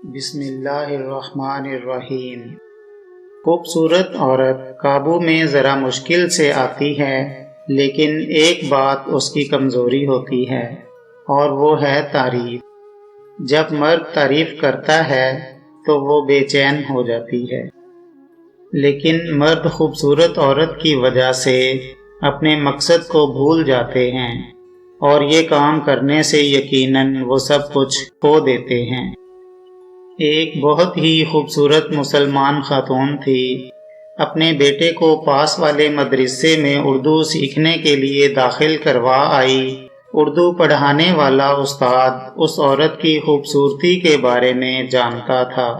بسم اللہ الرحمن الرحیم۔ خوبصورت عورت قابو میں ذرا مشکل سے آتی ہے، لیکن ایک بات اس کی کمزوری ہوتی ہے اور وہ ہے تعریف۔ جب مرد تعریف کرتا ہے تو وہ بے چین ہو جاتی ہے، لیکن مرد خوبصورت عورت کی وجہ سے اپنے مقصد کو بھول جاتے ہیں اور یہ کام کرنے سے یقیناً وہ سب کچھ کھو دیتے ہیں۔ ایک بہت ہی خوبصورت مسلمان خاتون تھی۔ اپنے بیٹے کو پاس والے مدرسے میں اردو سیکھنے کے لیے داخل کروا آئی۔ اردو پڑھانے والا استاد اس عورت کی خوبصورتی کے بارے میں جانتا تھا۔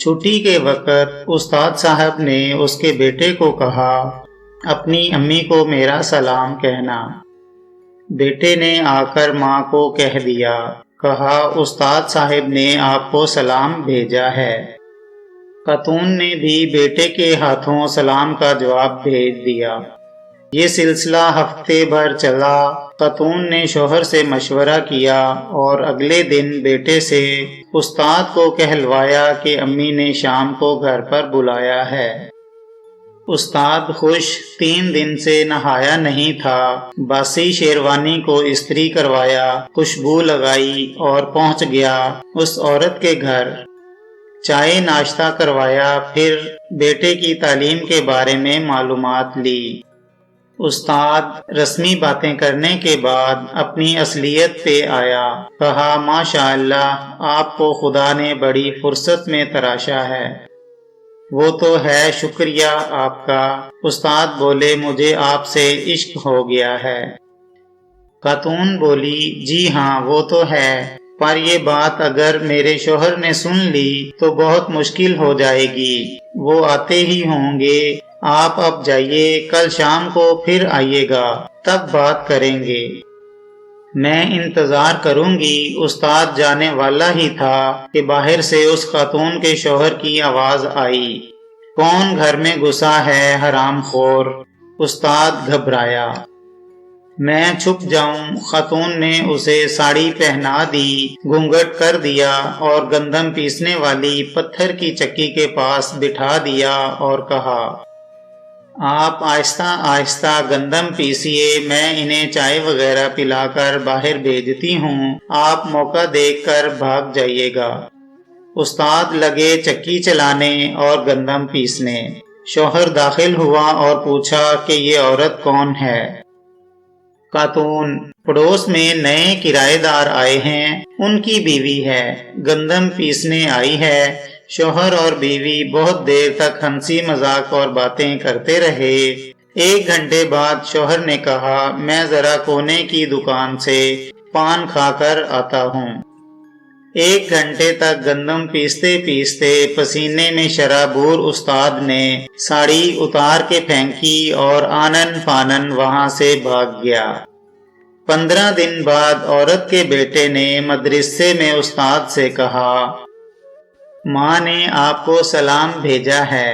چھٹی کے وقت استاد صاحب نے اس کے بیٹے کو کہا، اپنی امی کو میرا سلام کہنا۔ بیٹے نے آ کر ماں کو کہہ دیا، کہا استاد صاحب نے آپ کو سلام بھیجا ہے۔ خاتون نے بھی بیٹے کے ہاتھوں سلام کا جواب بھیج دیا۔ یہ سلسلہ ہفتے بھر چلا۔ خاتون نے شوہر سے مشورہ کیا اور اگلے دن بیٹے سے استاد کو کہلوایا کہ امی نے شام کو گھر پر بلایا ہے۔ استاد خوش، 3 دن سے نہایا نہیں تھا۔ باسی شیروانی کو استری کروایا، خوشبو لگائی اور پہنچ گیا اس عورت کے گھر۔ چائے ناشتہ کروایا، پھر بیٹے کی تعلیم کے بارے میں معلومات لی۔ استاد رسمی باتیں کرنے کے بعد اپنی اصلیت پہ آیا، کہا ماشاء اللہ، آپ کو خدا نے بڑی فرصت میں تراشا ہے۔ وہ تو ہے، شکریہ آپ کا۔ استاد بولے، مجھے آپ سے عشق ہو گیا ہے۔ خاتون بولی، جی ہاں وہ تو ہے، پر یہ بات اگر میرے شوہر نے سن لی تو بہت مشکل ہو جائے گی۔ وہ آتے ہی ہوں گے، آپ اب جائیے، کل شام کو پھر آئیے گا، تب بات کریں گے۔ میں انتظار کروں گی۔ استاد جانے والا ہی تھا کہ باہر سے اس خاتون کے شوہر کی آواز آئی، کون گھر میں گھسا ہے حرام خور؟ استاد گھبرایا، میں چھپ جاؤں؟ خاتون نے اسے ساڑی پہنا دی، گھونگھٹ کر دیا اور گندم پیسنے والی پتھر کی چکی کے پاس بٹھا دیا اور کہا، آپ آہستہ آہستہ گندم پیسیے، میں انہیں چائے وغیرہ پلا کر باہر بھیجتی ہوں، آپ موقع دیکھ کر بھاگ جائیے گا۔ استاد لگے چکی چلانے اور گندم پیسنے۔ شوہر داخل ہوا اور پوچھا کہ یہ عورت کون ہے؟ خاتون، پڑوس میں نئے کرایہ دار آئے ہیں، ان کی بیوی ہے، گندم پیسنے آئی ہے۔ شوہر اور بیوی بہت دیر تک ہنسی مذاق اور باتیں کرتے رہے۔ 1 گھنٹے بعد شوہر نے کہا، میں ذرا کونے کی دکان سے پان کھا کر آتا ہوں۔ 1 گھنٹے تک گندم پیستے پیستے پسینے میں شرابور استاد نے ساڑی اتار کے پھینکی اور آنن فانن وہاں سے بھاگ گیا۔ 15 دن بعد عورت کے بیٹے نے مدرسے میں استاد سے کہا، ماں نے آپ کو سلام بھیجا ہے۔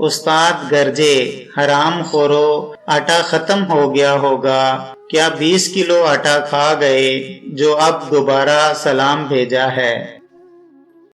استاد گرجے، حرام خورو، آٹا ختم ہو گیا ہوگا، کیا 20 کلو آٹا کھا گئے جو اب دوبارہ سلام بھیجا ہے؟